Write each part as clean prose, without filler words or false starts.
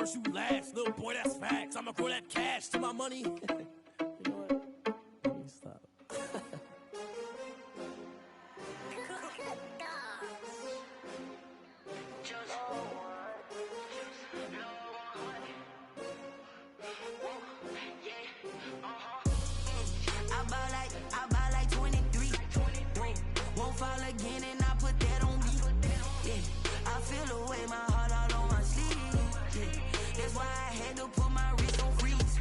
first, you last. Little boy, that's facts. I'ma grow that cash to my money. You know what? Let me stop. I buy like 23. Won't fall again and I put that on me. Yeah, I feel the way, my heart all on my sleeve. Yeah, that's why I had to put my wrist on freeze.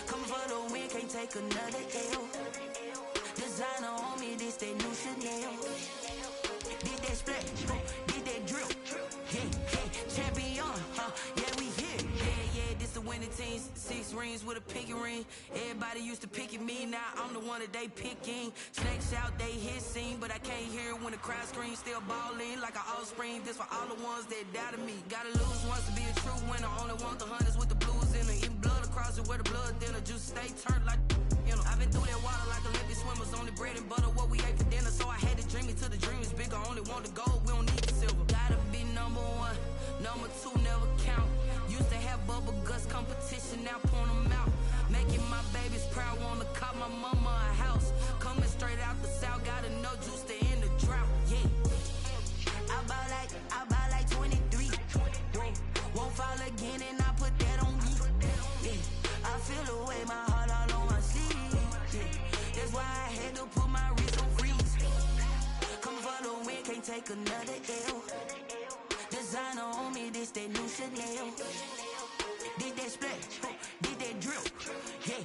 Coming for the win, can't take another L. Designer on me, this that new Chanel. Did that splash, did that drill. Yeah, champion, yeah, we here. Yeah, this the winning team. 6 rings with a pinky ring. Everybody used to pick at me, now I'm the one that they picking. Snakes out, they hissing, but I can't hear it when the crowd screams. Still balling like an offspring. This for all the ones that doubted me. Gotta lose once to be a true winner. Only want the hunters with the blues in it. Eating blood across it where the blood thinner. Juice stay turned like, you know. I've been through that water like Olympic swimmers. Only bread and butter, what we ate for dinner. So I had to dream it till the dream is bigger. Only want the gold, we don't need the silver. Gotta be number 1, number 2 never count. Used to have bubble guts competition, now point them out. Making my babies proud, wanna cop my mama a house. Coming straight out the south, gotta know juice to end the drought. Yeah, I buy like 23. Won't fall again and I put that on me. Yeah, I feel the way, my heart all on my sleeve. Yeah, that's why I had to put my wrist on freeze. Coming for the win, can't take another L. Designer on me, this that new Chanel. Did that splash, did that drill. Yeah,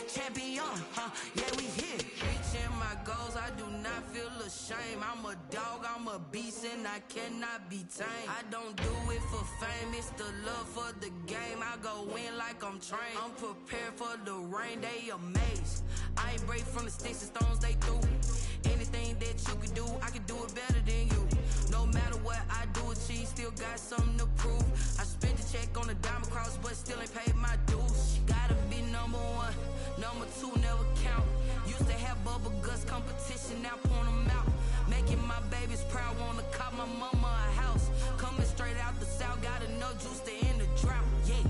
champion, yeah, we here. Reaching my goals, I do not feel ashamed. I'm a dog, I'm a beast, and I cannot be tamed. I don't do it for fame, it's the love for the game. I go in like I'm trained. I'm prepared for the rain, they amazed. I ain't break from the sticks and stones they threw. Anything that you could do, I could do it better than you. No matter what I do, achieve, still got something to prove. I spent the check on the diamond cross, but still ain't paid my dues. Gotta be number 1, number 2 never count. Used to have bubble guts competition, now point them out. Making my babies proud, wanna cop my mama a house. Coming straight out the south, gotta know juice to end the drought. Yeah,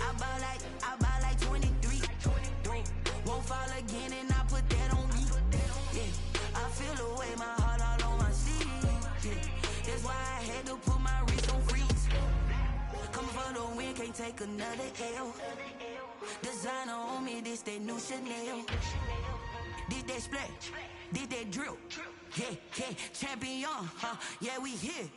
I buy like 23. Won't fall again and I put that on me. Yeah, I feel the way, my heart all on my sleeve. Yeah, that's why I had to put my wrist on freeze. Coming for the win, can't take another L. Designer on me, this that new Chanel. Did that splash, did that drill. Yeah, champion, yeah, we here.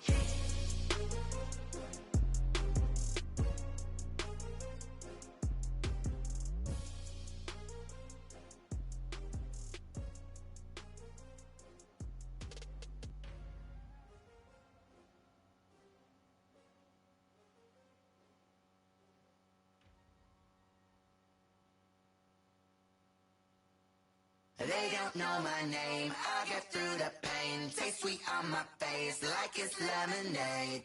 They don't know my name, I get through the pain. Taste sweet on my face like it's lemonade.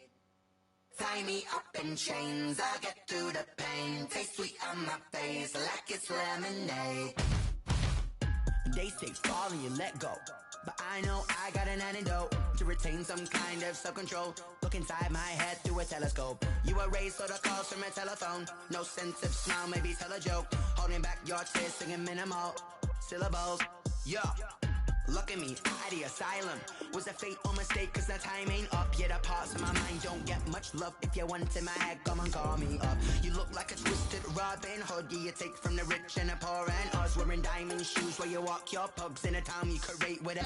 Tie me up in chains, I get through the pain. Taste sweet on my face like it's lemonade. They say fall and you let go, but I know I got an antidote to retain some kind of self-control. Look inside my head through a telescope. You erase all the calls from a telephone. No sense of smile, maybe tell a joke. Holding back your tears, singing minimal syllables. Yeah, look at me, out of the asylum. Was a fate or mistake, cause the time ain't up. Yet the parts of my mind don't get much love. If you want in my head, come and call me up. You look like a twisted Robin Hood. Yeah, you take from the rich and the poor and us. Wearing diamond shoes where you walk your pugs in a town you create with a...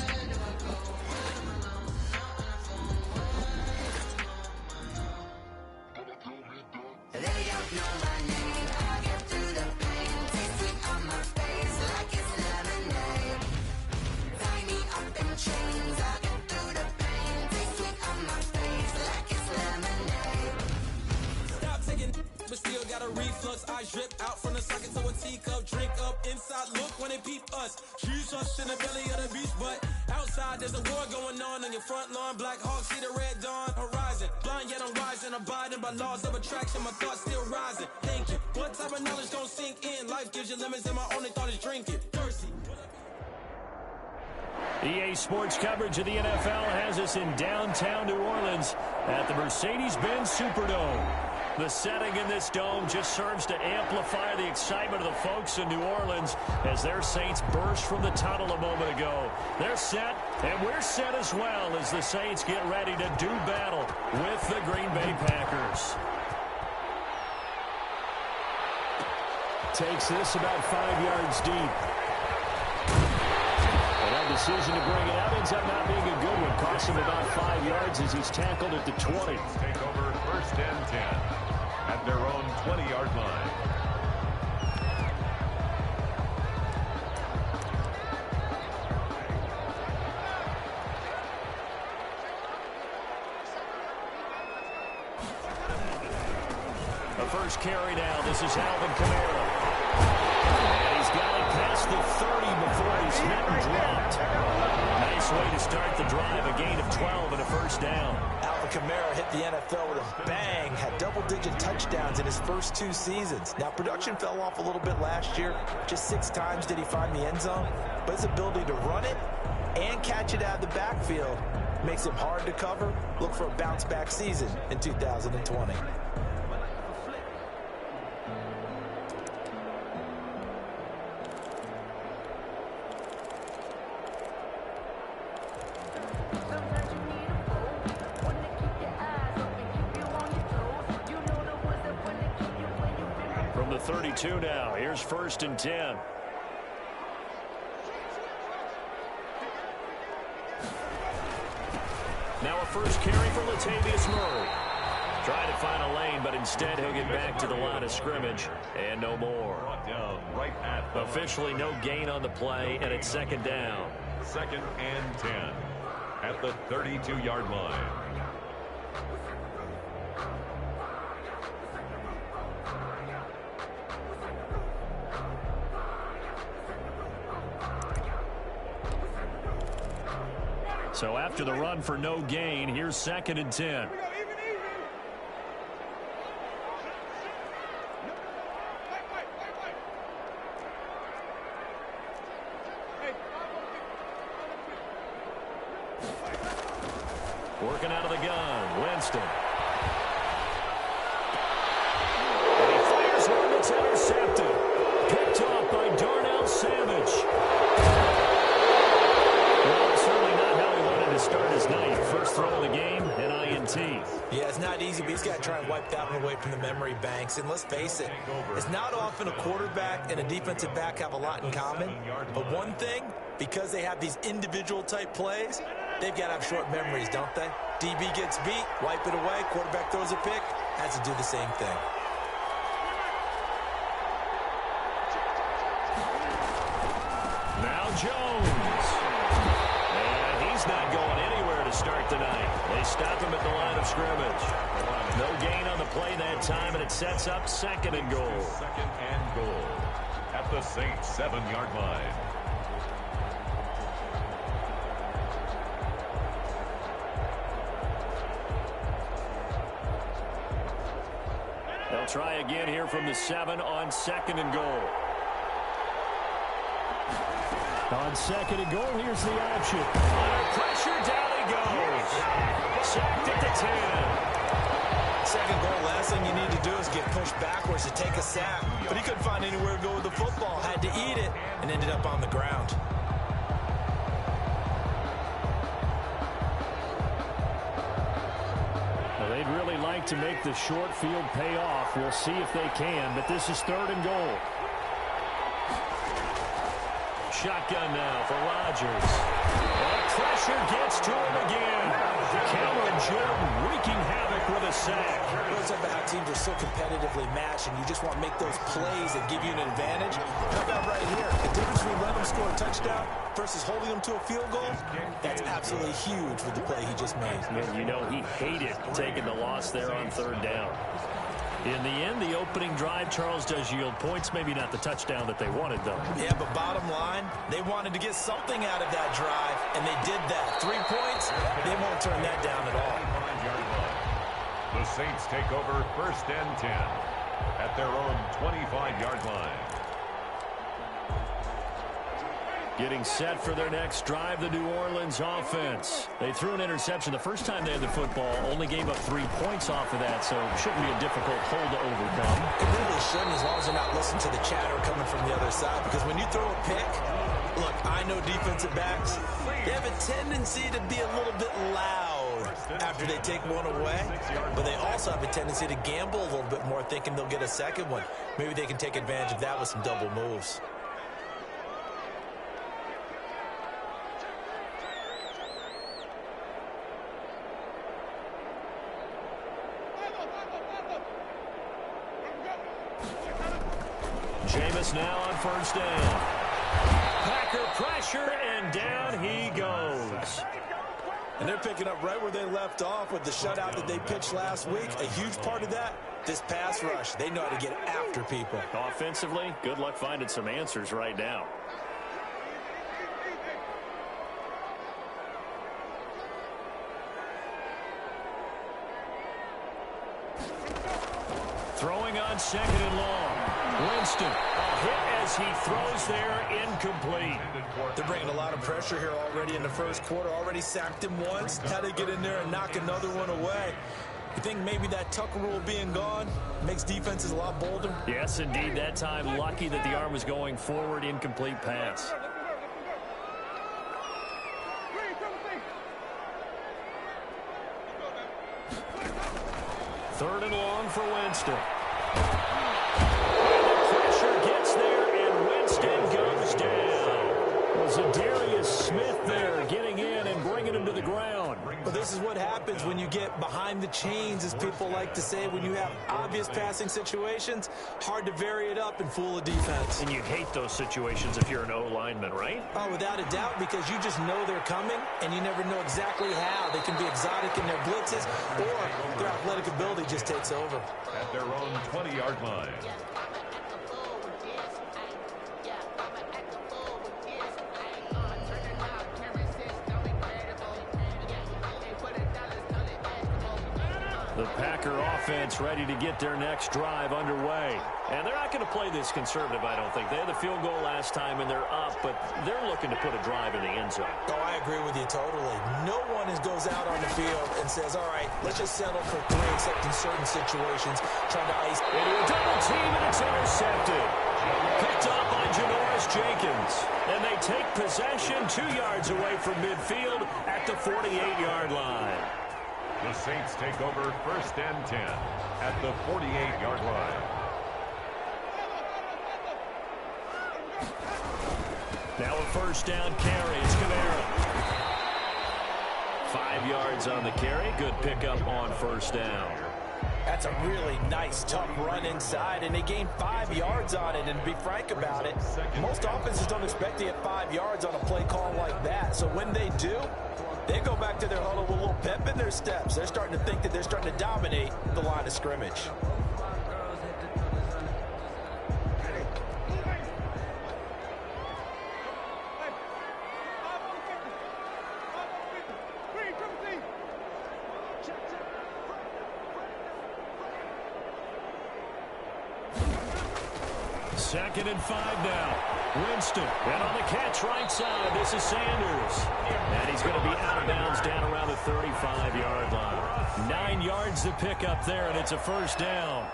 They don't know my name, I get through the pain. Taste sweet on my face like it's lemonade. Tie me up in chains, I get through the pain. Taste sweet on my face like it's lemonade. Stop taking, but still got a reflux. I drip out from the socket to a teacup. Drink up inside, look when they peep us. Shoes us in the belly of the beach, but outside there's a war going on your front lawn. Black Hawk, see the red dawn horizon. Blind yet I'm rising, abiding by laws of attraction. My thoughts still rising. Thank you. What type of knowledge don't sink in? Life gives you lemons, and my only thought is drinking. Thirsty. EA Sports coverage of the NFL has us in downtown New Orleans at the Mercedes-Benz Superdome. The setting in this dome just serves to amplify the excitement of the folks in New Orleans as their Saints burst from the tunnel a moment ago. They're set, and we're set as well as the Saints get ready to do battle with the Green Bay Packers. Takes this about 5 yards deep. And that decision to bring it out ends up not being a good one. Costs him about 5 yards as he's tackled at the 20. Take over 1st and 10 at their own 20-yard line. The first carry now. This is Alvin Kamara. And he's got it past the 30 before he's hit and dropped. Nice way to start the drive. A gain of 12 and a first down. Alvin Kamara hit the NFL with a bang, had double-digit touchdowns in his first 2 seasons. Now, production fell off a little bit last year. Just 6 times did he find the end zone. But his ability to run it and catch it out of the backfield makes him hard to cover. Look for a bounce-back season in 2020. From the 32 now, here's 1st and 10. Now a first carry for Latavius Murray. Trying to find a lane, but instead he'll get back to the line of scrimmage. And no more. Officially no gain on the play, and it's 2nd down. 2nd and 10 at the 32-yard line. So after the run for no gain, here's 2nd and 10. Working out of the gun, Winston. And he fires one that's intercepted. Picked off by Darnell Savage. Well, certainly not how he wanted to start his night. First throw of the game, an INT. Yeah, it's not easy, but he's got to try and wipe that one away from the memory banks. And let's face it, it's not often a quarterback and a defensive back have a lot in common. But one thing, because they have these individual type plays, they've got to have short memories, don't they? DB gets beat, wipe it away, quarterback throws a pick, has to do the same thing. Now Jones. And he's not going anywhere to start tonight. They stop him at the line of scrimmage. No gain on the play that time, and it sets up 2nd and goal. 2nd and goal at the Saints 7-yard line. They'll try again here from the 7 on 2nd and goal. On 2nd and goal, here's the option. Under pressure, down he goes. Sacked at the 10. 2nd goal, last thing you need to do is get pushed backwards to take a sack. But he couldn't find anywhere to go with the football. Had to eat it and ended up on the ground. Well, they'd really like to make the short field pay off. We'll see if they can, but this is 3rd and goal. Shotgun now for Rodgers. And pressure gets to him again. Cameron Jordan wreaking havoc with a sack. Those type of how teams are so competitively matched, and you just want to make those plays that give you an advantage. How about right here? The difference between letting them score a touchdown versus holding them to a field goal, that's absolutely huge with the play he just made. And you know he hated taking the loss there on 3rd down. In the end, the opening drive, Charles, does yield points. Maybe not the touchdown that they wanted, though. Yeah, but bottom line, they wanted to get something out of that drive, and they did that. 3 points, they won't turn that down at all. The Saints take over 1st and 10 at their own 25-yard line. Getting set for their next drive, the New Orleans offense. They threw an interception the first time they had the football, only gave up 3 points off of that, so it shouldn't be a difficult hole to overcome. It really shouldn't, as long as they're not listening to the chatter coming from the other side, because when you throw a pick, look, I know defensive backs, they have a tendency to be a little bit loud after they take one away, but they also have a tendency to gamble a little bit more, thinking they'll get a second one. Maybe they can take advantage of that with some double moves. Jameis now on first down. Packer pressure, and down he goes. And they're picking up right where they left off with the shutout that they pitched last week. A huge part of that, this pass rush. They know how to get after people. Offensively, good luck finding some answers right now. Throwing on second and long. Winston, a hit as he throws there, incomplete. They're bringing a lot of pressure here already in the first quarter. Already sacked him once. Had to get in there and knock another one away. You think maybe that Tucker rule being gone makes defenses a lot bolder? Yes, indeed. That time, lucky that the arm was going forward, incomplete pass. Third and long for Winston. And the pressure gets there, and Winston goes down. Was it Darius Smith there getting in and bringing him to the ground? Well, this is what happens when you get behind the chains, as people like to say. When you have obvious passing situations, hard to vary it up and fool a defense. And you hate those situations if you're an O-lineman, right? Oh, without a doubt, because you just know they're coming, and you never know exactly how. They can be exotic in their blitzes, or their athletic ability just takes over. At their own 20-yard line. The Packer offense ready to get their next drive underway. And they're not going to play this conservative, I don't think. They had the field goal last time, and they're up, but they're looking to put a drive in the end zone. Oh, I agree with you totally. No one goes out on the field and says, all right, let's just settle for 3, except in certain situations, trying to ice. Into a double team, and it's intercepted. Picked up by Janoris Jenkins. And they take possession 2 yards away from midfield at the 48-yard line. The Saints take over first and 10 at the 48-yard line. Now a first down carry. It's Kamara. 5 yards on the carry. Good pickup on first down. That's a really nice, tough run inside, and they gained 5 yards on it. And to be frank about it, most offenses don't expect to get 5 yards on a play call like that. So when they do, they go back to their huddle with a little pep in their steps. They're starting to think that they're starting to dominate the line of scrimmage. Second and 5 now. Winston. And on the catch right side, this is Sanders. And he's going to be out of bounds down around the 35-yard line. 9 yards to pick up there, and it's a first down.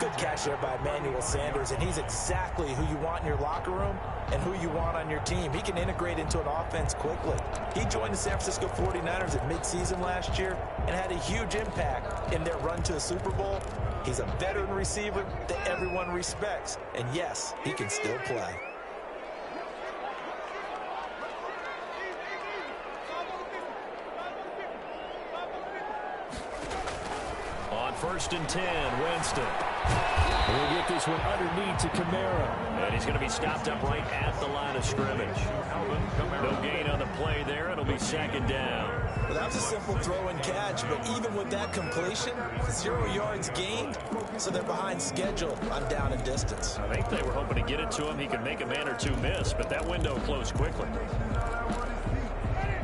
Good catch there by Emmanuel Sanders, and he's exactly who you want in your locker room and who you want on your team. He can integrate into an offense quickly. He joined the San Francisco 49ers at midseason last year and had a huge impact in their run to the Super Bowl. He's a veteran receiver that everyone respects. And yes, he can still play. On first and 10, Winston. We'll get this one underneath to Kamara. And he's going to be stopped up right at the line of scrimmage. No gain on the play there. It'll be second down. Well, that was a simple throw and catch, but even with that completion, 0 yards gained, so they're behind schedule on down and distance. I think they were hoping to get it to him. He could make a man or two miss, but that window closed quickly.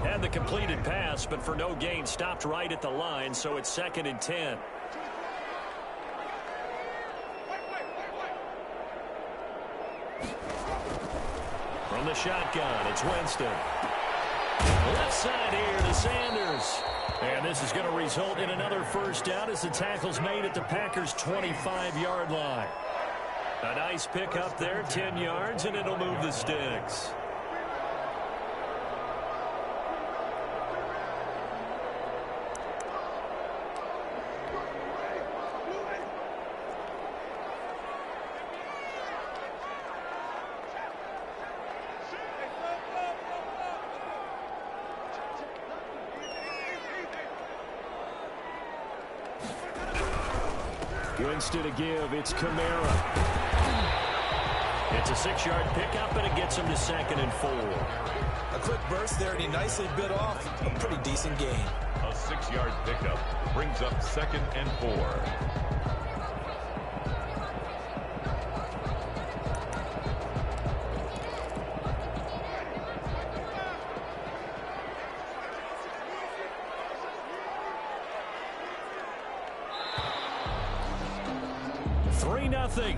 Had the completed pass, but for no gain, stopped right at the line, so it's second and 10. From From the shotgun, it's Winston. Left side here to Sanders. And this is going to result in another first down as the tackle's made at the Packers' 25-yard line. A nice pick up there, 10 yards, and it'll move the sticks. Winston to give. It's Kamara. It's a 6-yard pickup, and it gets him to 2nd and 4. A quick burst there, and he nicely bit off a pretty decent gain. A 6-yard pickup brings up 2nd and 4.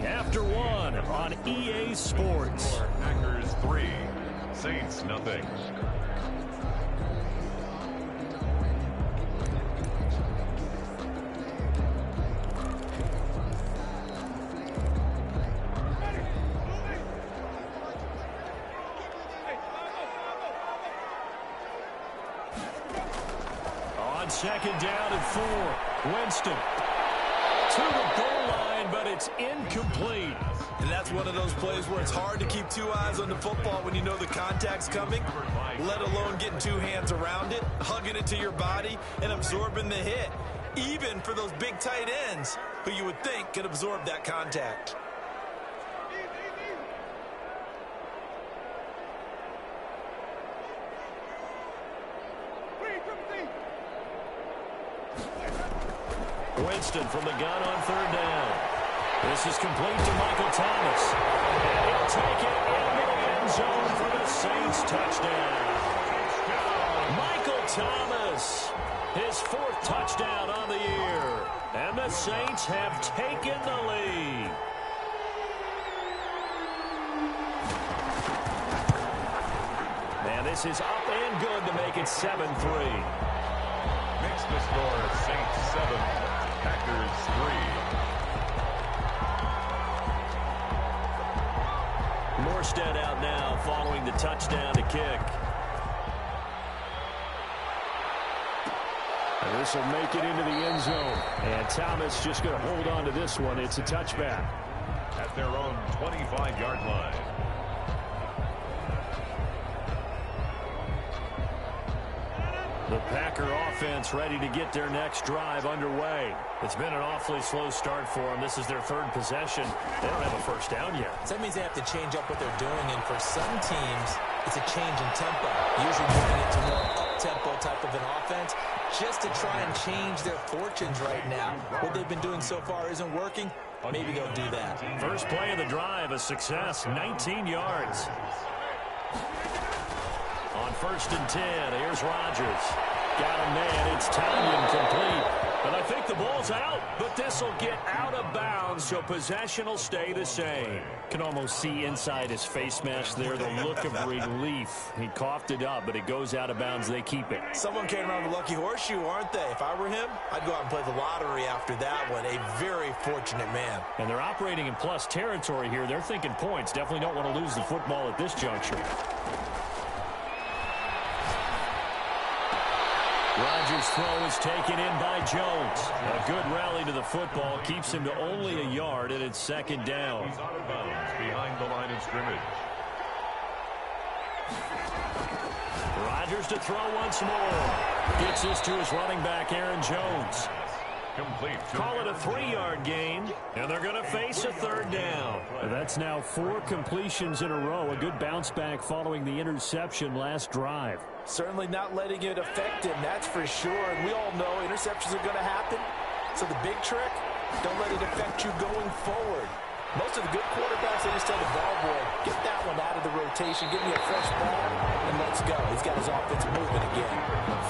After one on EA Sports. Packers 3, Saints nothing. On 2nd down and 4, Winston to the goal line, but it's incomplete. And that's one of those plays where it's hard to keep 2 eyes on the football when you know the contact's coming, let alone getting 2 hands around it, hugging it to your body, and absorbing the hit, even for those big tight ends who you would think could absorb that contact. Winston from the gun on 3rd down. This is complete to Michael Thomas. And he'll take it into the end zone for the Saints touchdown. Michael Thomas, his 4th touchdown on the year. And the Saints have taken the lead. And this is up and good to make it 7-3. Makes the score Saints 7, Packers 3. Morstead out now following the touchdown to kick. And this will make it into the end zone. And Thomas just going to hold on to this one. It's a touchback. At their own 25-yard line. The Packer offense ready to get their next drive underway. It's been an awfully slow start for them. This is their 3rd possession. They don't have a first down yet. So that means they have to change up what they're doing, and for some teams, it's a change in tempo. Usually moving it to more up-tempo type of an offense just to try and change their fortunes right now. What they've been doing so far isn't working. Maybe they'll do that. First play of the drive, a success, 19 yards. On 1st and 10, here's Rodgers. Got a man, it's Tanyan complete. But I think the ball's out, but this will get out of bounds, so possession will stay the same. Can almost see inside his face mask there the look of relief. He coughed it up, but it goes out of bounds. They keep it. Someone came around the lucky horseshoe, aren't they? If I were him, I'd go out and play the lottery after that one. A very fortunate man. And they're operating in plus territory here. They're thinking points. Definitely don't want to lose the football at this juncture. Rodgers' throw is taken in by Jones. A good rally to the football keeps him to only a yard, and it's 2nd down. He's out of bounds behind the line of scrimmage. Rodgers to throw once more. Gets this to his running back, Aaron Jones. Complete. Call it a 3-yard gain, and they're going to face a 3rd down. That's now 4 completions in a row. A good bounce back following the interception last drive. Certainly not letting it affect him, that's for sure. And we all know interceptions are going to happen. So the big trick, don't let it affect you going forward. Most of the good quarterbacks, they just tell the ball boy, get that one out of the rotation, give me a fresh ball, and let's go. He's got his offense moving again.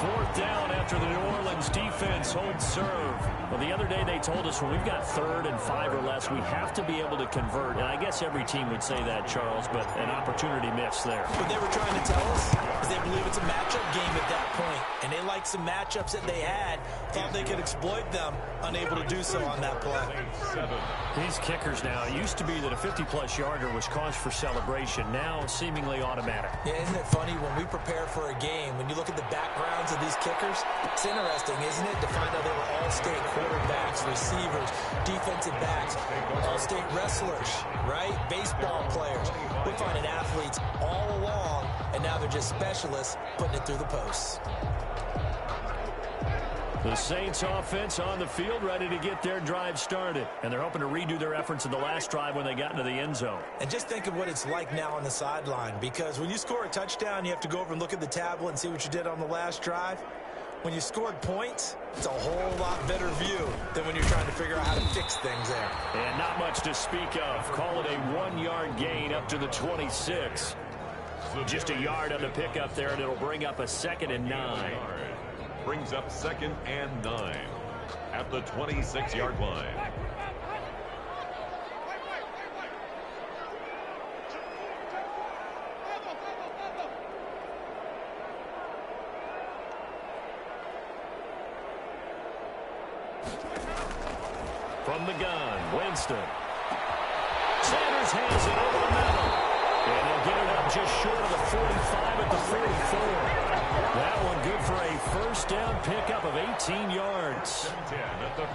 Fourth down after the New Orleans defense holds serve. Well, the other day they told us when we've got 3rd and 5 or less, we have to be able to convert. And I guess every team would say that, Charles, but an opportunity missed there. What they were trying to tell us is they believe it's a matchup game at that point, and they liked some matchups that they had, thought they could exploit them, unable to do so on that play. These kickers now, it used to be that a 50-plus yarder was cause for celebration. Now, seemingly automatic. Yeah, isn't it funny when we prepare for a game, when you look at the backgrounds of these kickers, it's interesting, isn't it, to find out they were all-state quarterbacks, receivers, defensive backs, all-state wrestlers, right? Baseball players. We're finding athletes all along, and now they're just specialists putting it through the posts. The Saints offense on the field ready to get their drive started. And they're hoping to redo their efforts in the last drive when they got into the end zone. And just think of what it's like now on the sideline, because when you score a touchdown, you have to go over and look at the tablet and see what you did on the last drive. When you scored points, it's a whole lot better view than when you're trying to figure out how to fix things there. And not much to speak of. Call it a 1-yard gain up to the 26. Just a yard on the pickup there, and it'll bring up a 2nd and 9. Brings up 2nd and 9 at the 26-yard line. From the gun, Winston. Sanders has it over the middle. And he'll get it up just short of the 45 at the 44. That one good for a first down pickup of 18 yards.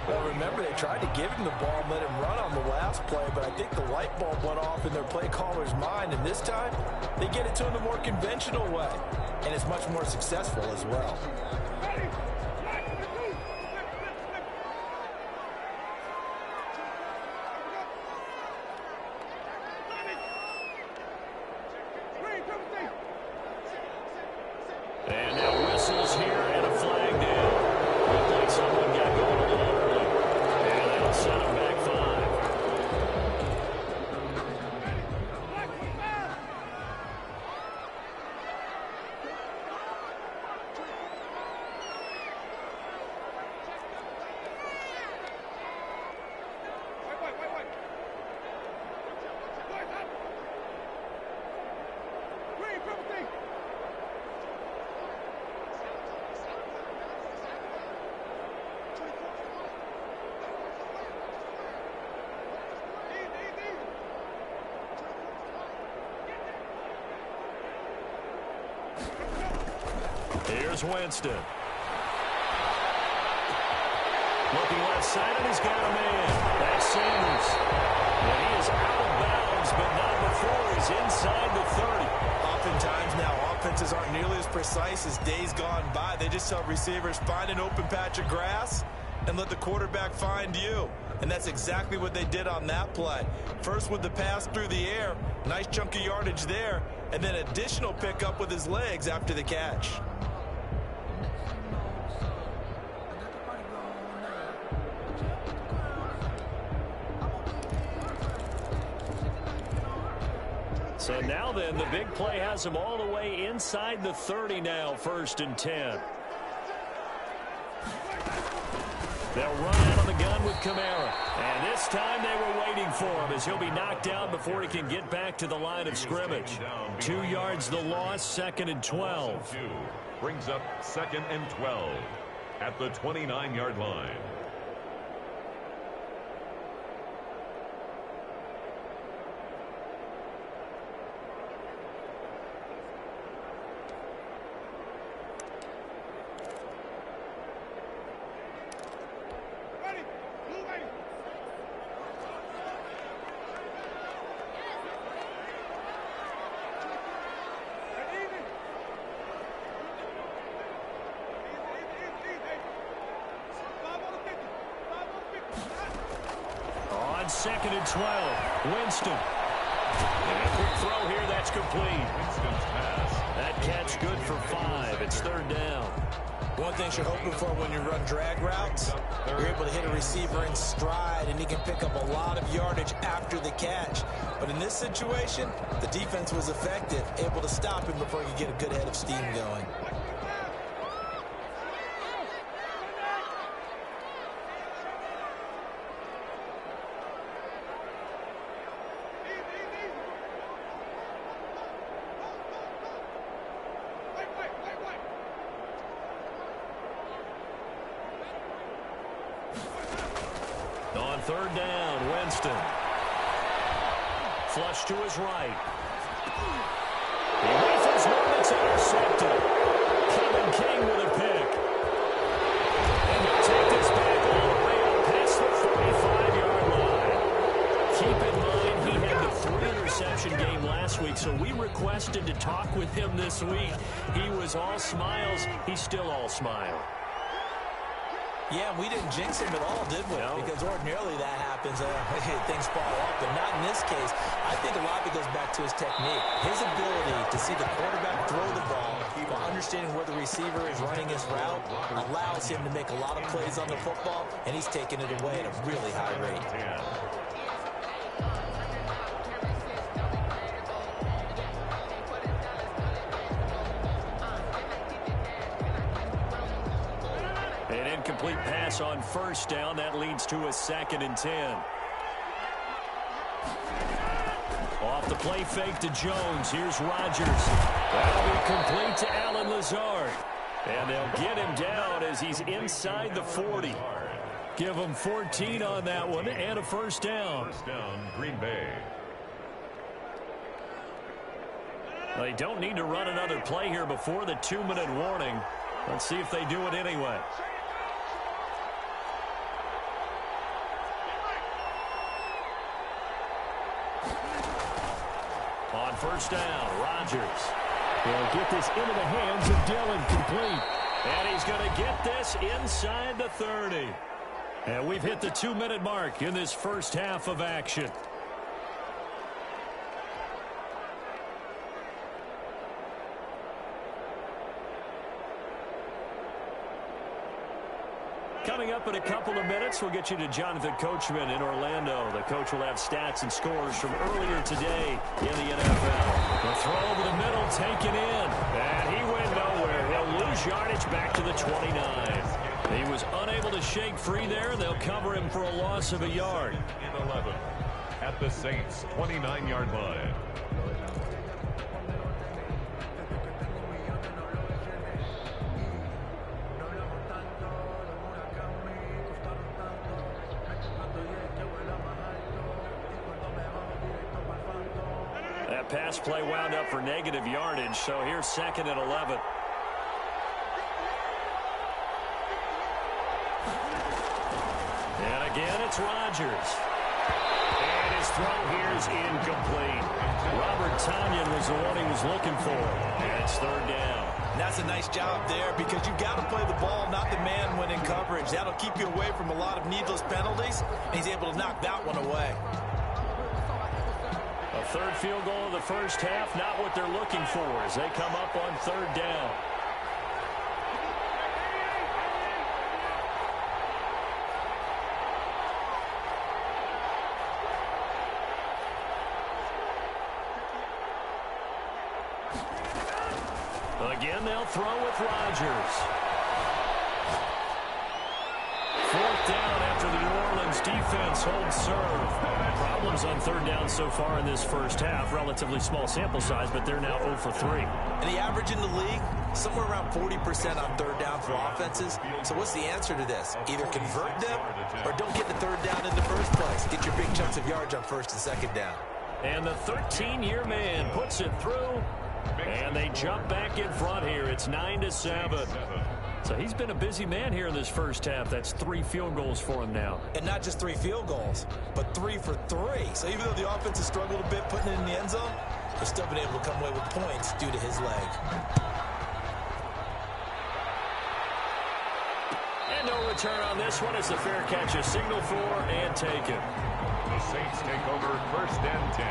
Well, remember, they tried to give him the ball and let him run on the last play, but I think the light bulb went off in their play caller's mind, and this time they get it to him the more conventional way, and it's much more successful as well. And now whistles here and a flag down. Looked like someone got going a little early. And that'll set him back 5. Here's Winston. Looking left side, and he's got a man. That's Sanders. And he is out of bounds, but not before he's inside the 30. Oftentimes now, offenses aren't nearly as precise as days gone by. They just tell receivers, find an open patch of grass and let the quarterback find you. And that's exactly what they did on that play. First with the pass through the air, nice chunk of yardage there, and then additional pickup with his legs after the catch. So now then, the big play has him all the way inside the 30 now, 1st and 10. They'll run out of the gun with Kamara. And this time they were waiting for him as he'll be knocked down before he can get back to the line of scrimmage. 2 yards the loss, 2nd and 12. Brings up 2nd and 12 at the 29-yard line. On 2nd and 12, Winston. And a quick throw here, that's complete. That catch good for 5. It's 3rd down. One thing you're hoping for when you run drag routes, you're able to hit a receiver in stride, and he can pick up a lot of yardage after the catch. But in this situation, the defense was effective, able to stop him before he could get a good head of steam going. On third down, Winston. Flush to his right. He rifles one, it's intercepted. Kevin King with a pick. And he'll take this back all the way up past the 45-yard line. Keep in mind, he had the 3-interception game last week, so we requested to talk with him this week. He was all smiles. He's still all smile. Yeah, we didn't jinx him at all, did we? No. Because ordinarily that happens. Things fall off, but not in this case. I think a lot of it goes back to his technique. His ability to see the quarterback throw the ball while understanding where the receiver is running his route allows him to make a lot of plays on the football, and he's taking it away at a really high rate. An incomplete pass on first down. That leads to a 2nd and 10. Off the play fake to Jones. Here's Rodgers. That'll be complete to Alan Lazard. And they'll get him down as he's inside the 40. Give him 14 on that one and a first down. First down, Green Bay. They don't need to run another play here before the 2-minute warning. Let's see if they do it anyway. On first down, Rodgers. He'll get this into the hands of Dillon, complete. And he's going to get this inside the 30. And we've hit the 2-minute mark in this first half of action. Coming up in a couple of minutes, we'll get you to Jonathan Coachman in Orlando. The coach will have stats and scores from earlier today in the NFL. The throw over the middle, taken in. And he went nowhere. He'll lose yardage back to the 29. He was unable to shake free there. They'll cover him for a loss of a yard. In 11 at the Saints' 29-yard line. That pass play wound up for negative yardage, so here's 2nd and 11. And again, it's Rodgers. And his throw here is incomplete. Robert Tonyan was the one he was looking for. And it's 3rd down. And that's a nice job there because you've got to play the ball, not the man when in coverage. That'll keep you away from a lot of needless penalties. And he's able to knock that one away. A 3rd field goal of the first half, not what they're looking for as they come up on 3rd down. Again, they'll throw with Rodgers. 4th down after the New Orleans defense holds serve. Problems on 3rd down so far in this first half. Relatively small sample size, but they're now 0 for 3. And the average in the league, somewhere around 40% on 3rd down for offenses. So what's the answer to this? Either convert them or don't get the 3rd down in the first place. Get your big chunks of yards on 1st and 2nd down. And the 13-year man puts it through. And they jump back in front here. It's 9-7. So he's been a busy man here in this first half. That's 3 field goals for him now. And not just 3 field goals, but 3 for 3. So even though the offense has struggled a bit putting it in the end zone, they've still been able to come away with points due to his leg. And no return on this one as the fair catch is signaled for and taken. The Saints take over 1st and 10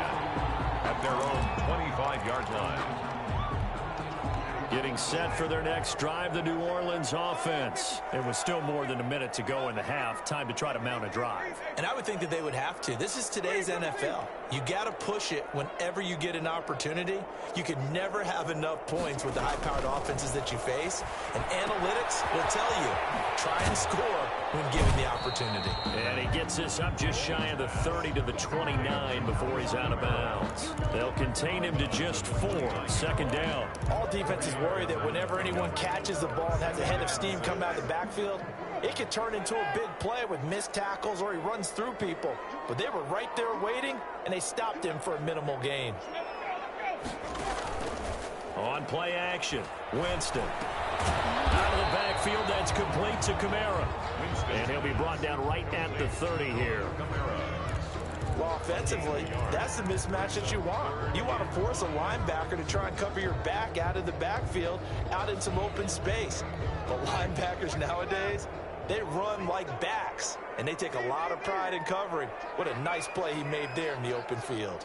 at their own 25-yard line. Getting set for their next drive, the New Orleans offense. It was still more than a minute to go in the half. Time to try to mount a drive. And I would think that they would have to. This is today's NFL. You got to push it whenever you get an opportunity. You can never have enough points with the high-powered offenses that you face. And analytics will tell you, try and score when given the opportunity. And he gets this up just shy of the 30 to the 29 before he's out of bounds. They'll contain him to just 4. Second down. All defenses worry that whenever anyone catches the ball and has a head of steam come out of the backfield, it could turn into a big play with missed tackles or he runs through people. But they were right there waiting, and they stopped him for a minimal gain. On play action, Winston. Out of the backfield, that's complete to Kamara. And he'll be brought down right at the 30 here. Well, offensively, that's the mismatch that you want. You want to force a linebacker to try and cover your back out of the backfield, out in some open space. But linebackers nowadays, they run like backs, and they take a lot of pride in covering. What a nice play he made there in the open field.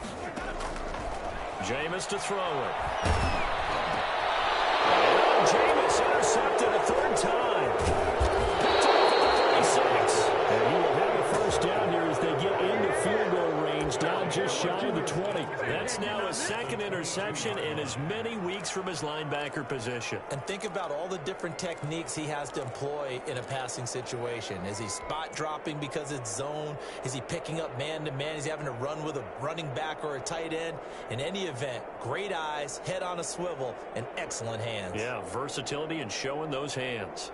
Jameis to throw it. Jameis intercepted a third time. Picked off at the 36. And he will have a first down here as they get into field goal range, down just shy of the 20. That's now a second interception in as many weeks from his linebacker position. And think about all the different techniques he has to employ in a passing situation. Is he spot dropping because it's zone? Is he picking up man-to-man? Is he having to run with a running back or a tight end? In any event, great eyes, head on a swivel, and excellent hands. Yeah, versatility and showing those hands.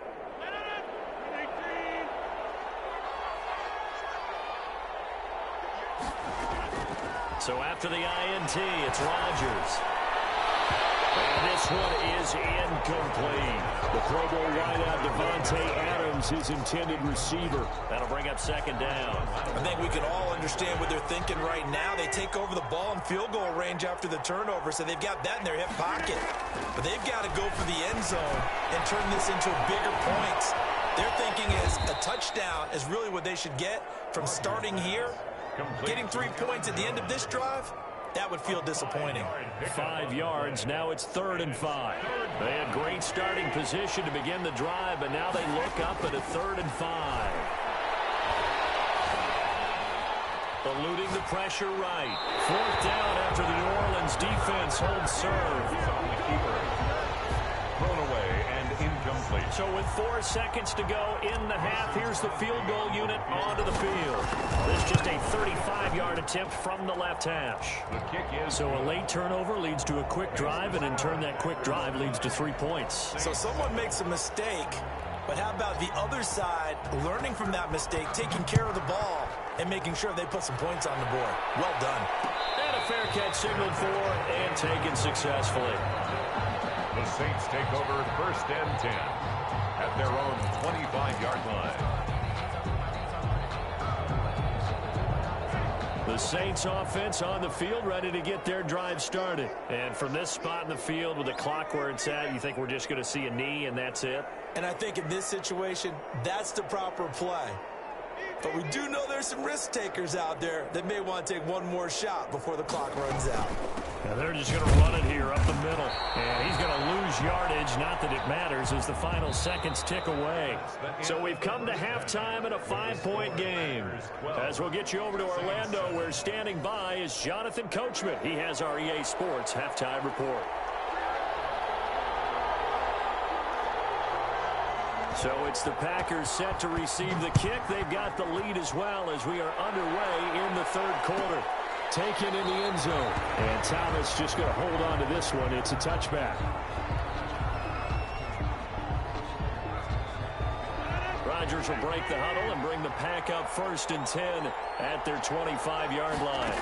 So after the INT, it's Rodgers. And this one is incomplete. The Pro Bowl wideout Devontae Adams, his intended receiver. That'll bring up second down. I think we can all understand what they're thinking right now. They take over the ball in field goal range after the turnover, so they've got that in their hip pocket. But they've got to go for the end zone and turn this into bigger points. Their thinking is a touchdown is really what they should get from starting here. Getting 3 points at the end of this drive, that would feel disappointing. 5 yards. Now it's 3rd and 5. They had great starting position to begin the drive, but now they look up at a 3rd and 5. Eluding the pressure right. 4th down after the New Orleans defense holds serve. Thrown away and incomplete. So with 4 seconds to go in the half, here's the field goal unit onto the field. This is just a 35-yard attempt from the left hash. The kick is so a late turnover leads to a quick drive, and in turn that quick drive leads to 3 points. So someone makes a mistake, but how about the other side learning from that mistake, taking care of the ball, and making sure they put some points on the board. Well done. And a fair catch signaled for and taken successfully. The Saints take over 1st and 10 at their own 25-yard line. The Saints offense on the field, ready to get their drive started. And from this spot in the field with the clock where it's at, you think we're just going to see a knee and that's it? And I think in this situation, that's the proper play. But we do know there's some risk takers out there that may want to take one more shot before the clock runs out. Now they're just going to run it here up the middle. And he's going to lose yardage. Not that it matters as the final seconds tick away. So we've come to halftime in a 5-point game. As we'll get you over to Orlando, where standing by is Jonathan Coachman. He has our EA Sports halftime report. So it's the Packers set to receive the kick. They've got the lead as well as we are underway in the 3rd quarter. Taken in the end zone. And Thomas just going to hold on to this one. It's a touchback. Rodgers will break the huddle and bring the Pack up 1st and 10 at their 25-yard line.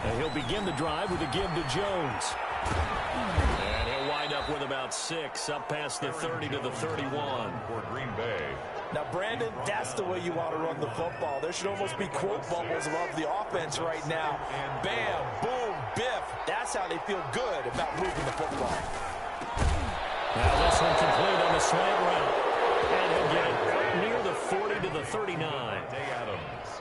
And he'll begin the drive with a give to Jones. And he'll wind up with about 6 up past the 30 to the 31. For Green Bay. Now, Brandon, that's the way you want to run the football. There should almost be quote bubbles above the offense right now. Bam, boom, biff. That's how they feel good about moving the football. Now this one complete on the slant route. And he'll get it near the 40 to the 39.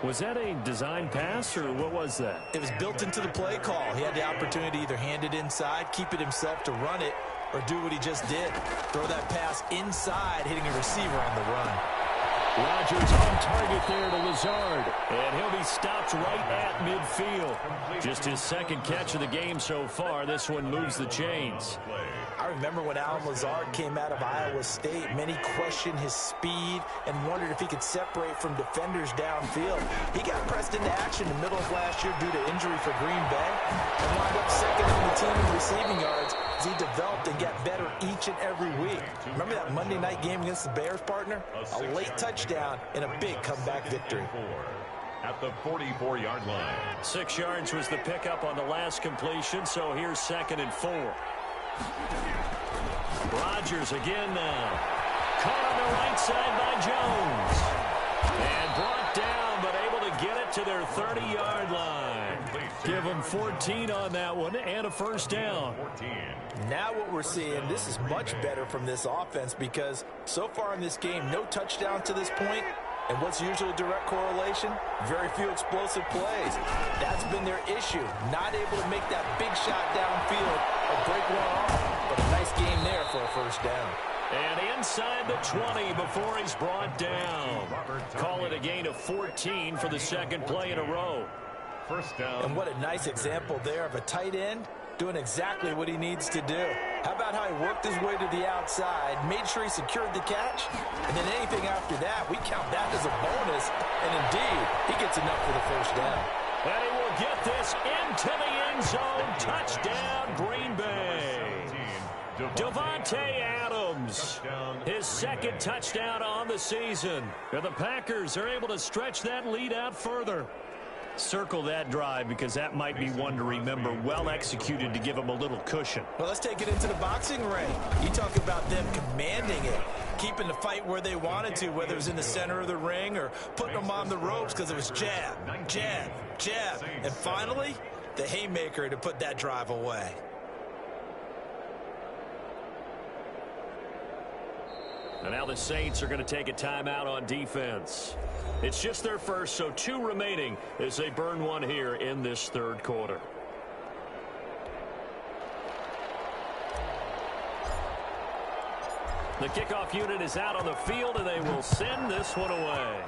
Was that a design pass, or what was that? It was built into the play call. He had the opportunity to either hand it inside, keep it himself to run it, or do what he just did. Throw that pass inside, hitting a receiver on the run. Rodgers on target there to Lazard. And he'll be stopped right at midfield. Just his second catch of the game so far. This one moves the chains. I remember when Alan Lazard came out of Iowa State, many questioned his speed and wondered if he could separate from defenders downfield. He got pressed into action in the middle of last year due to injury for Green Bay and wound up second on the team in receiving yards as he developed and got better each and every week. Remember that Monday night game against the Bears, partner? A late touchdown and a big comeback victory. At the 44-yard line. 6 yards was the pickup on the last completion, so here's 2nd and 4. Rodgers again now. Caught on the right side by Jones. And brought down, but able to get it to their 30-yard line. Give them 14 on that one and a first down. Now what we're seeing, this is much better from this offense because so far in this game, no touchdown to this point. And what's usually a direct correlation? Very few explosive plays. That's been their issue. Not able to make that big shot downfield or break one off. But a nice game there for a first down. And inside the 20 before he's brought down. Call it a gain of 14 for the second play in a row. First down. And what a nice example there of a tight end doing exactly what he needs to do. How about how he worked his way to the outside, made sure he secured the catch, and then anything after that, we count that as a bonus, and indeed, he gets enough for the first down. And he will get this into the end zone. Touchdown, Green Bay. Devontae Adams, his second touchdown on the season. And the Packers are able to stretch that lead out further. Circle that drive because that might be one to remember. Well executed to give him a little cushion. Well, let's take it into the boxing ring. You talk about them commanding it, keeping the fight where they wanted to, whether it was in the center of the ring or putting them on the ropes because it was jab, jab, jab. And finally, the haymaker to put that drive away. And now the Saints are going to take a timeout on defense. It's just their first, so 2 remaining as they burn one here in this third quarter. The kickoff unit is out on the field, and they will send this one away.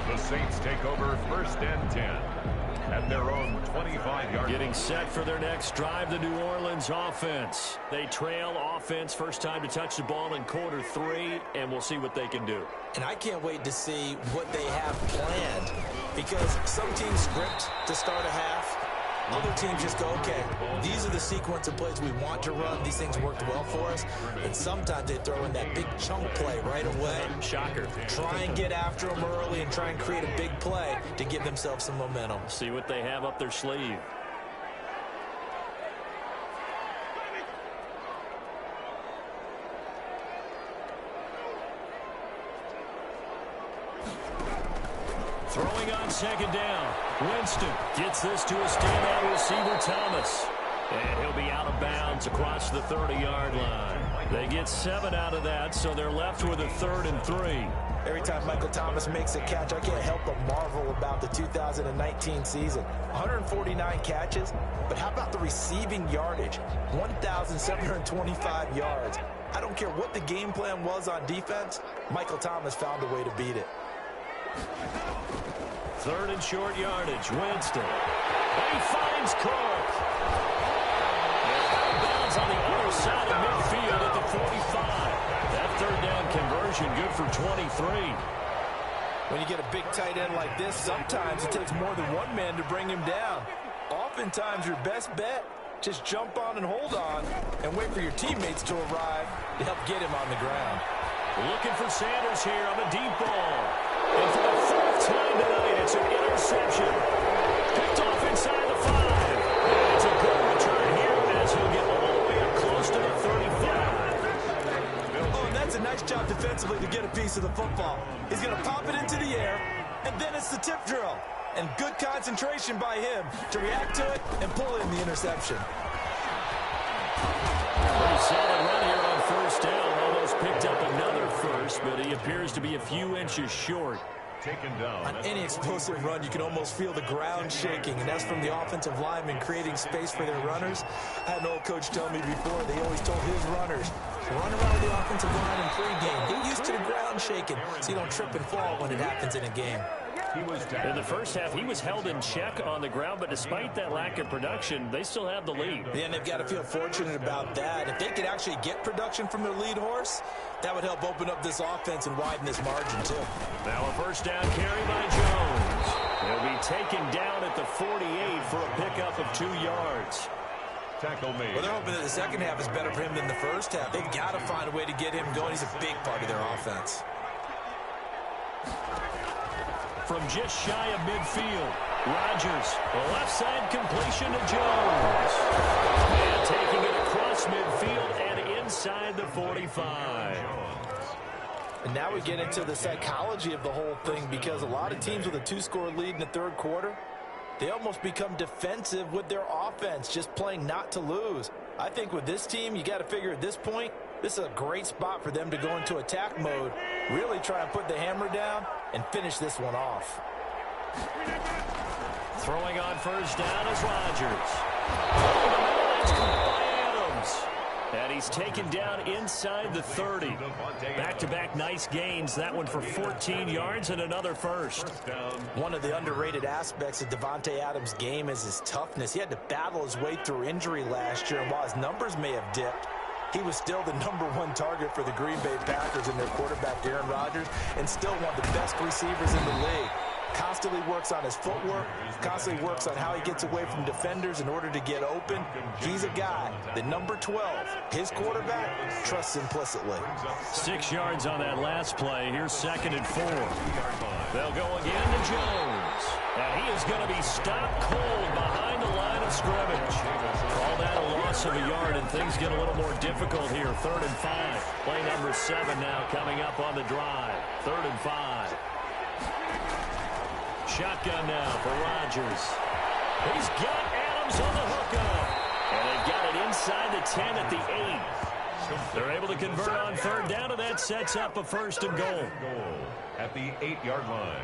The Saints take over first and 10 at their own 25-yard line. Getting set for their next drive, the New Orleans offense. They trail offense first time to touch the ball in quarter 3, and we'll see what they can do. And I can't wait to see what they have planned because some teams script to start a half. Other teams just go, okay, these are the sequence of plays we want to run. These things worked well for us. And sometimes they throw in that big chunk play right away. Shocker. Try and get after them early and try and create a big play to give themselves some momentum. See what they have up their sleeve. Throwing on second down. Winston gets this to a standout receiver, Thomas. And he'll be out of bounds across the 30-yard line. They get 7 out of that, so they're left with a 3rd and 3. Every time Michael Thomas makes a catch, I can't help but marvel about the 2019 season. 149 catches, but how about the receiving yardage? 1,725 yards. I don't care what the game plan was on defense, Michael Thomas found a way to beat it. 3rd and short yardage. Winston. He finds Cook. Out of bounds on the other side of midfield at the 45. That 3rd down conversion good for 23. When you get a big tight end like this, sometimes it takes more than one man to bring him down. Oftentimes your best bet, just jump on and hold on and wait for your teammates to arrive to help get him on the ground. Looking for Sanders here on a deep ball. And for the 4th time tonight, it's an interception. Picked off inside the 5. And it's a good return here as he'll get all the way up close to the 35. Oh, and that's a nice job defensively to get a piece of the football. He's going to pop it into the air, and then it's the tip drill. And good concentration by him to react to it and pull in the interception. Pretty solid run here on first down. Almost picked up another first, but he appears to be a few inches short. taken down. On any explosive run, you can almost feel the ground shaking, and that's from the offensive linemen creating space for their runners. I had an old coach tell me before, they always told his runners, run around the offensive line in pregame. Get used to the ground shaking so you don't trip and fall when it happens in a game. In the first half, he was held in check on the ground, but despite that lack of production, they still have the lead. Yeah, and they've got to feel fortunate about that. If they could actually get production from their lead horse, that would help open up this offense and widen this margin, too. Now a first down carry by Jones. He'll be taken down at the 48 for a pickup of 2 yards. Tackle made. Well, they're hoping that the second half is better for him than the first half. They've got to find a way to get him going. He's a big part of their offense. From just shy of midfield, Rodgers, a left side completion to Jones. And taking it across midfield and inside the 45. And now we get into the psychology of the whole thing, because a lot of teams with a 2-score lead in the third quarter, they almost become defensive with their offense, just playing not to lose. I think with this team, you got to figure at this point, this is a great spot for them to go into attack mode, really try and put the hammer down and finish this one off. Throwing on first down is Rodgers. That's caught by Adams. And he's taken down inside the 30. Back-to-back nice gains. That one for 14 yards and another first. One of the underrated aspects of Davante Adams' game is his toughness. He had to battle his way through injury last year, and while his numbers may have dipped, he was still the #1 target for the Green Bay Packers and their quarterback, Aaron Rodgers, and still one of the best receivers in the league. Constantly works on his footwork, constantly works on how he gets away from defenders in order to get open. He's a guy that number 12, his quarterback, trusts implicitly. 6 yards on that last play. Here's 2nd and 4. They'll go again to Jones. And he is going to be stopped cold behind the line of scrimmage. Call that a loss of a yard, and things get a little more difficult here. 3rd and 5. Play number 7 now coming up on the drive. 3rd and 5. Shotgun now for Rodgers. He's got Adams on the hookup. And they've got it inside the 10 at the 8. They're able to convert on 3rd down, and that sets up a 1st and goal. At the 8-yard line.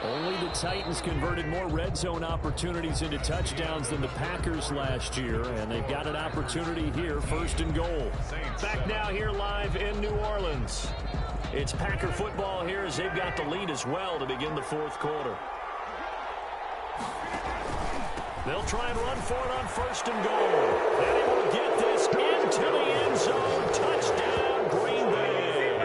Only the Titans converted more red zone opportunities into touchdowns than the Packers last year, and they've got an opportunity here, 1st and goal. Back now here live in New Orleans. It's Packer football here as they've got the lead as well to begin the 4th quarter. They'll try and run for it on 1st and goal. And he will get this into the end zone. Touchdown, Green Bay.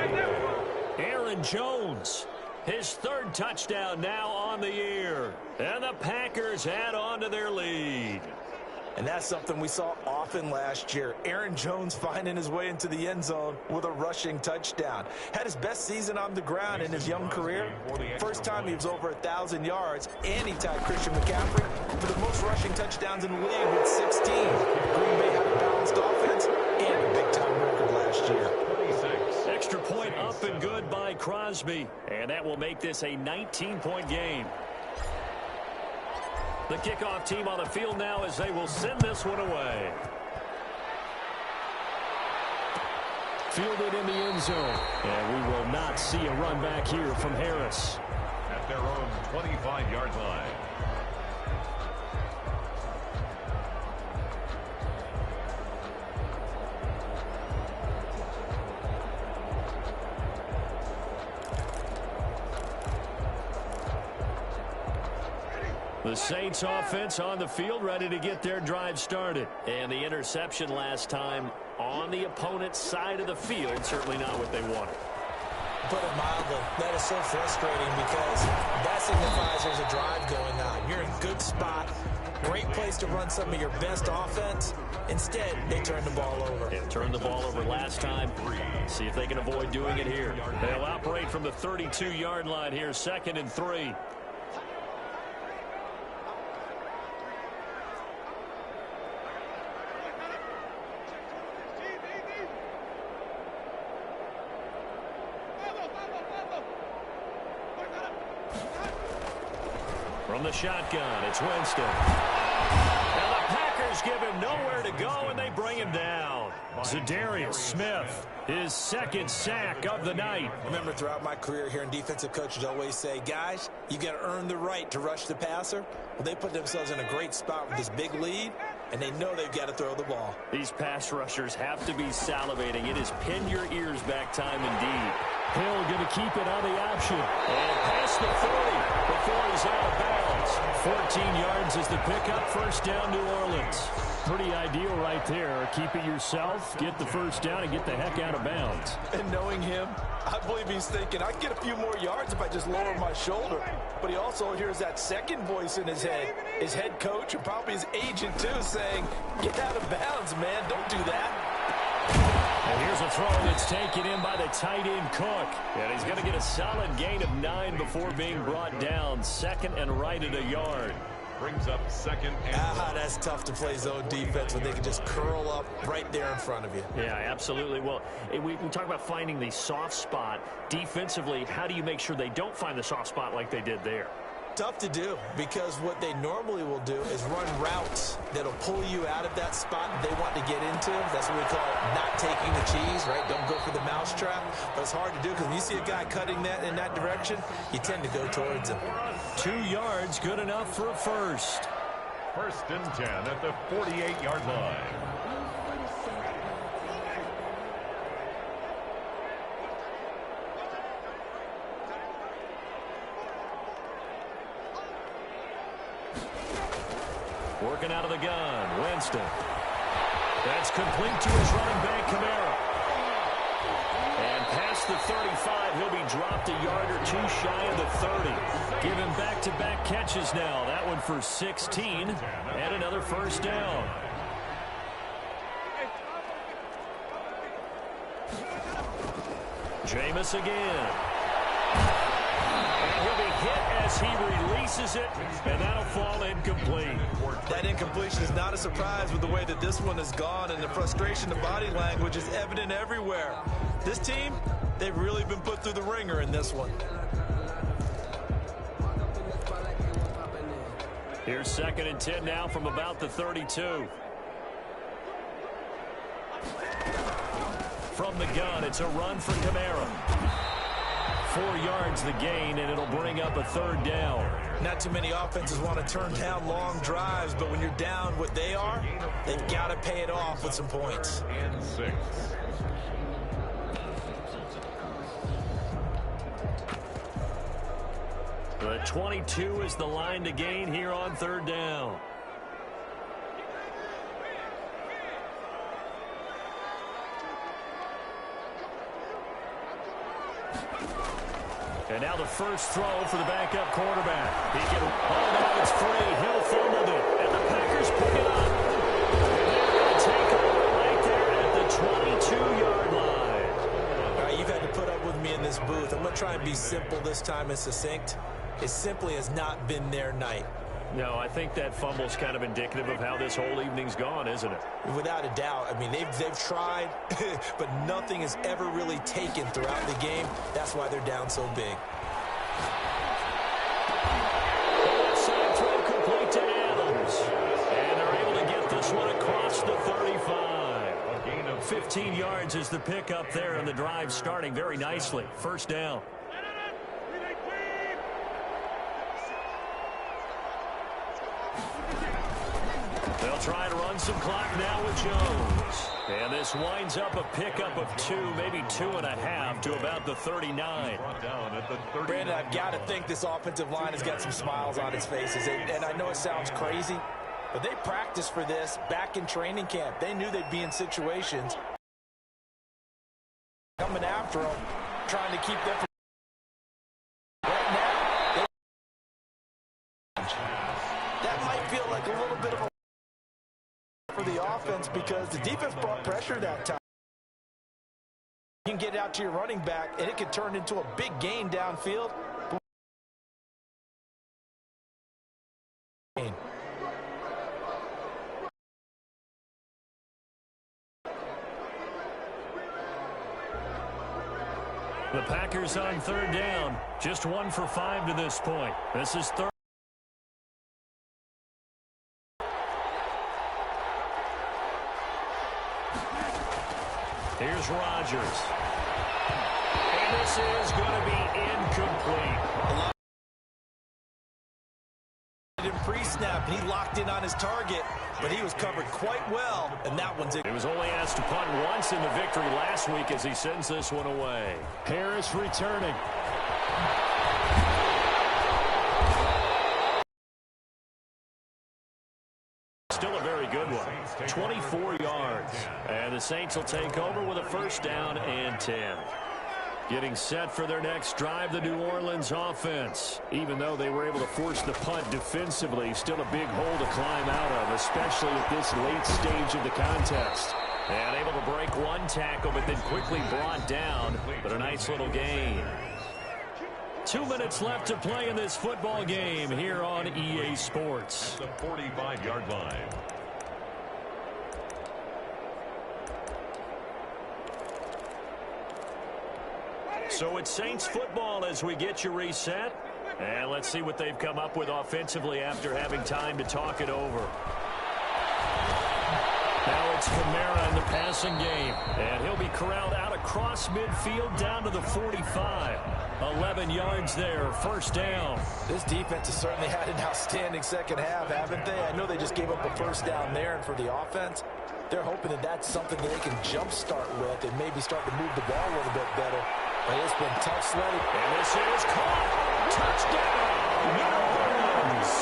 Aaron Jones. His 3rd touchdown now on the year. And the Packers add on to their lead. And that's something we saw often last year. Aaron Jones finding his way into the end zone with a rushing touchdown. Had his best season on the ground in his young career. First time he was over 1,000 yards, and he tied Christian McCaffrey for the most rushing touchdowns in the league with 16. Green Bay had a balanced offense and a big-time record last year. Extra point up and good by Crosby. And that will make this a 19-point game. The kickoff team on the field now as they will send this one away. Fielded in the end zone. And we will not see a run back here from Harris. At their own 25-yard line. The Saints offense on the field, ready to get their drive started. And the interception last time on the opponent's side of the field, certainly not what they wanted. Put it mildly, that is so frustrating because that signifies there's a drive going on. You're in a good spot, great place to run some of your best offense. Instead, they turn the ball over. They turned the ball over last time. See if they can avoid doing it here. They'll operate from the 32-yard line here, 2nd and 3. From the shotgun, it's Winston. And the Packers Defenders give him nowhere to go, and they bring him down. Zadarius Smith, his second sack of the night. I remember throughout my career hearing defensive coaches always say, guys, you got to earn the right to rush the passer. Well, they put themselves in a great spot with this big lead, and they know they've got to throw the ball. These pass rushers have to be salivating. It is pin your ears back time indeed. Hill going to keep it on the option. And past the 30 before he's out of bounds. 14 yards is the pickup. First down, New Orleans. Pretty ideal right there. Keep it yourself, get the first down, and get the heck out of bounds. And knowing him, I believe he's thinking, I can get a few more yards if I just lower my shoulder. But he also hears that second voice in his head, his head coach and probably his agent too, saying, get out of bounds, man. Don't do that. And here's a throw that's taken in by the tight end Cook. And he's going to get a solid gain of 9 before being brought down. Second and right at a yard. Brings up second and that's tough to play zone defense when they can just curl up right there in front of you. Yeah, absolutely. Well, we talk about finding the soft spot. Defensively, how do you make sure they don't find the soft spot like they did there? Tough to do, because what they normally will do is run routes that'll pull you out of that spot they want to get into. That's what we call not taking the cheese, right? Don't go for the mousetrap. But it's hard to do because when you see a guy cutting that in that direction, you tend to go towards him. 2 yards, good enough for a first. First and 10 at the 48-yard line. Working out of the gun, Winston. That's complete to his running back, Kamara. And past the 35, he'll be dropped a yard or two shy of the 30. Give him back-to-back catches now. That one for 16 and another first down. Jameis again. And he'll be hit as he releases it, and that'll fall incomplete. That incompletion is not a surprise with the way that this one has gone, and the frustration, the body language is evident everywhere. This team, they've really been put through the ringer in this one. Here's second and 10 now from about the 32. From the gun, it's a run for Kamara. 4 yards the gain, and it'll bring up a third down. Not too many offenses want to turn down long drives, but when you're down what they are, they've got to pay it off with some points. And 6. The 22 is the line to gain here on third down. And now the first throw for the backup quarterback. He can, now it's free. Hill fumbled it, and the Packers pick it up. And they're going to take over right there at the 22-yard line. All right, you've had to put up with me in this booth. I'm going to try and be simple this time and succinct. It simply has not been their night. No, I think that fumble's kind of indicative of how this whole evening's gone, isn't it? Without a doubt. I mean, they've tried, but nothing has ever really taken throughout the game. That's why they're down so big. Side throw complete to Adams. And they're able to get this one across the 35. A gain of 15 yards is the pickup there, and the drive starting very nicely. First down. They'll try to run some clock now with Jones. And this winds up a pickup of 2, maybe 2.5 to about the 39. Brandon, I've got to think this offensive line has got some smiles on its faces. And I know it sounds crazy, but they practiced for this back in training camp. They knew they'd be in situations coming after them, trying to keep them from right now. That might feel like a little bit of a for the offense because the defense brought pressure that time. You can get it out to your running back, and it could turn into a big gain downfield. The Packers on third down. Just 1 for 5 to this point. This is third. Here's Rodgers. And this is going to be incomplete. In pre-snap, and he locked in on his target, but he was covered quite well, and that one's it. He was only asked to punt once in the victory last week as he sends this one away. Harris returning. Still a very good one. 24 yards. And the Saints will take over with a first down and 10. Getting set for their next drive, the New Orleans offense. Even though they were able to force the punt defensively, still a big hole to climb out of, especially at this late stage of the contest. And able to break one tackle, but then quickly brought down. But a nice little gain. 2 minutes left to play in this football game here on EA Sports. The 45-yard line. So it's Saints football as we get you reset. And let's see what they've come up with offensively after having time to talk it over. Now it's Kamara in the passing game. And he'll be corralled out across midfield down to the 45. 11 yards there, first down. This defense has certainly had an outstanding second half, haven't they? I know they just gave up a first down there, and for the offense, they're hoping that that's something that they can jumpstart with and maybe start to move the ball a little bit better. But it's been tough sledding. And this is caught. Touchdown, New Orleans.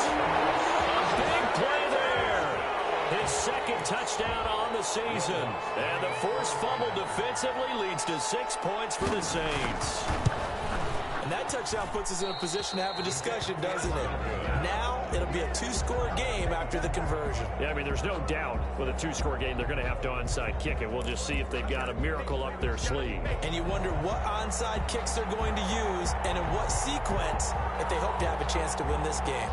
A big play there. His second touchdown on the season. And the forced fumble defensively leads to 6 points for the Saints. And that touchdown puts us in a position to have a discussion, doesn't it? Now it'll be a two-score game after the conversion. Yeah, I mean, there's no doubt with a two-score game they're going to have to onside kick it. We'll just see if they've got a miracle up their sleeve. And you wonder what onside kicks they're going to use and in what sequence if they hope to have a chance to win this game.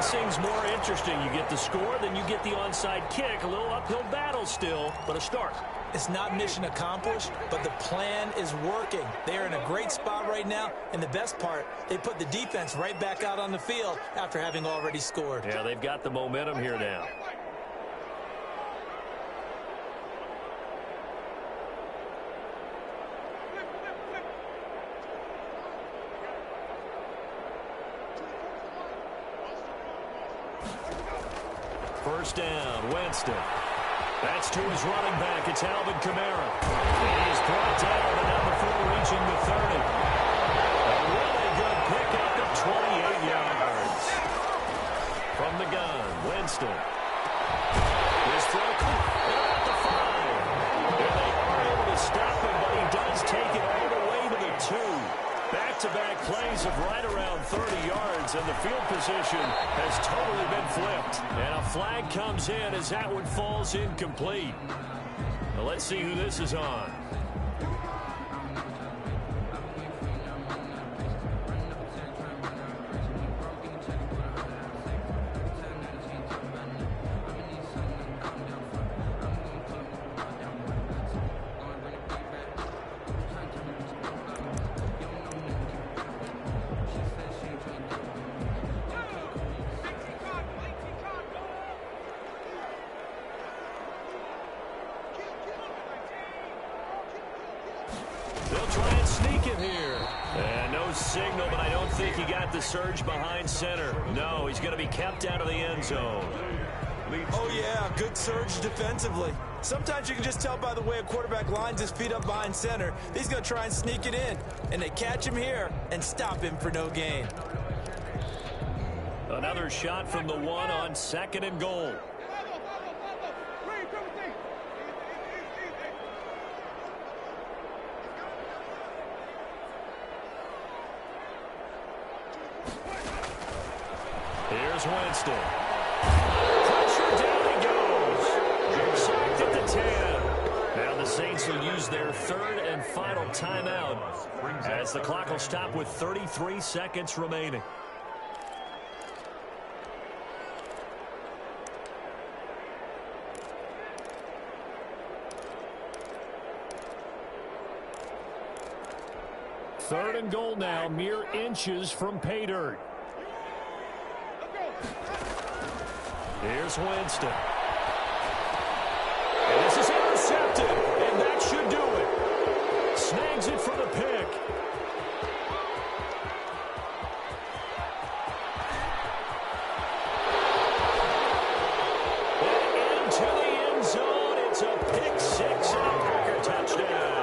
Things more interesting. You get the score, then you get the onside kick. A little uphill battle still, but a start. It's not mission accomplished, but the plan is working. They are in a great spot right now, and the best part, they put the defense right back out on the field after having already scored. Yeah, they've got the momentum here now. First down, Winston. That's to his running back. It's Alvin Kamara. He is brought down to number 4, reaching the 30. A really good pickup of 28 yards. From the gun, Winston. His throw caught at the 5. And they are able to stop him, but he does take it all the way to the 2. Back-to-back plays of right around 30 yards, and the field position has totally been flipped. And a flag comes in as that one falls incomplete. Now let's see who this is on. Signal, but I don't think he got the surge behind center. No, he's going to be kept out of the end zone. Oh, yeah, good surge defensively. Sometimes you can just tell by the way a quarterback lines his feet up behind center. He's going to try and sneak it in, and they catch him here and stop him for no gain. Another shot from the 1 on 2nd and goal. Here's Winston. Pressure, down he goes. Sacked at the 10. Now the Saints will use their 3rd and final timeout as the clock will stop with 33 seconds remaining. 3rd and goal now, mere inches from pay dirt. Here's Winston. And this is intercepted, and that should do it. Snags it for the pick. And into the end zone. It's a pick six and a Packer touchdown.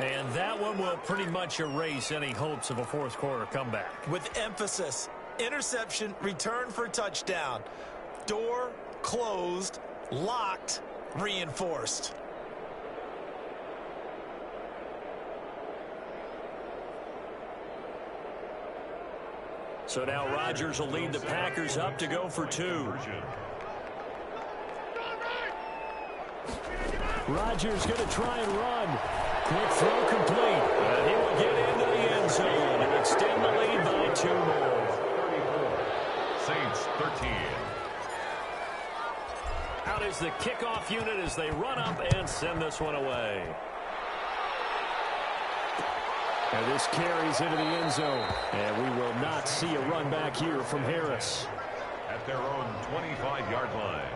And that one will pretty much erase any hopes of a fourth quarter comeback. With emphasis, interception, return for touchdown. Door closed, locked, reinforced. So now Rodgers will lead the Packers up to go for 2. Rodgers going to try and run. Quick throw complete. And he will get into the end zone and extend the lead by 2 more. 34. Saints 13. Out is the kickoff unit as they run up and send this one away. And this carries into the end zone. And we will not see a run back here from Harris. At their own 25-yard line.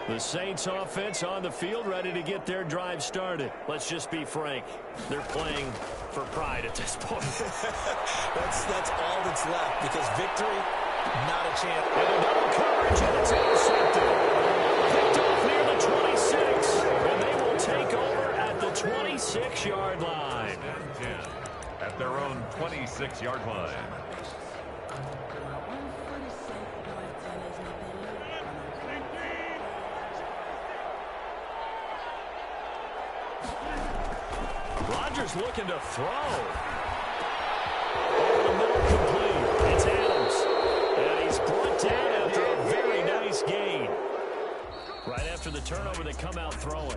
The Saints offense on the field, ready to get their drive started. Let's just be frank. They're playing for pride at this point. That's all that's left, because victory, not a chance. And a double coverage, and it's intercepted. Picked off near the 26, and they will take over at the 26-yard line. 10 at their own 26-yard line. Rodgers looking to throw. Over the middle, complete. It's Adams. And he's brought down after a very nice gain. Right after the turnover, they come out throwing.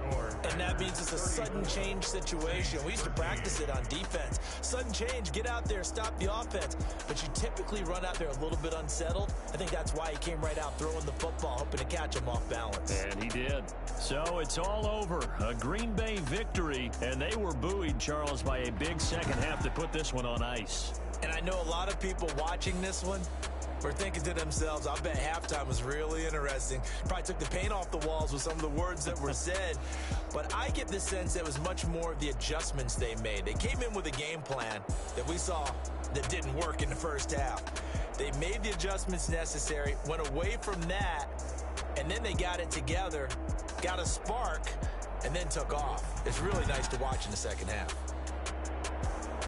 And that means it's a sudden change situation. We used to practice it on defense. Sudden change, get out there, stop the offense. But you typically run out there a little bit unsettled. I think that's why he came right out throwing the football, hoping to catch him off balance. And he did. So it's all over. A Green Bay victory. And they were buoyed, Charles, by a big second half to put this one on ice. And I know a lot of people watching this one were thinking to themselves, I bet halftime was really interesting. Probably took the paint off the walls with some of the words that were said. But I get the sense that it was much more of the adjustments they made. They came in with a game plan that we saw that didn't work in the first half. They made the adjustments necessary, went away from that, and then they got it together, got a spark, and then took off. It's really nice to watch in the second half.